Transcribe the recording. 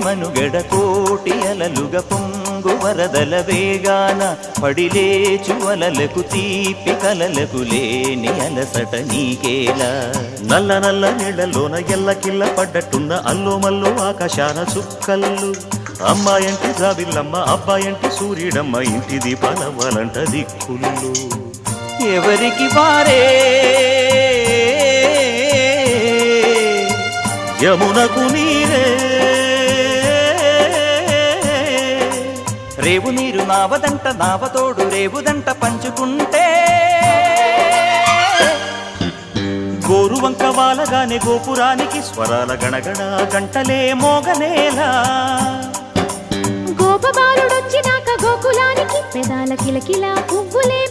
మనుగడ కోటి అలలుగ పొంగు వరదల వేగాన పడిలేచు అలలకు తీపి కలలకు లేని అలసట నీకేలా నల్ల నల్ల నీళ్లలోన ఎల్లకిల్ల పడ్డట్టున్న అల్లో మల్లో ఆకాశాన చుక్కల్లు అమ్మాయంటి జాబిల్లమ్మ అబ్బాయంటి సూర్యుడమ్మ ఇంటి దీపాలవ్వాలంట దిక్కుళ్ళు ఎవరికి వారే యమునకు నీరే రేవు నీరు నావదంట నావతోడు రేవుదంట పంచుకుంటే గోరువంక వాలగానే గోపురానికి స్వరాల గణగణ గంటలే మోగనేలా గోపబాలుడొచ్చినాక గోకులానికి పెదాల కిలకిలా పువ్వులే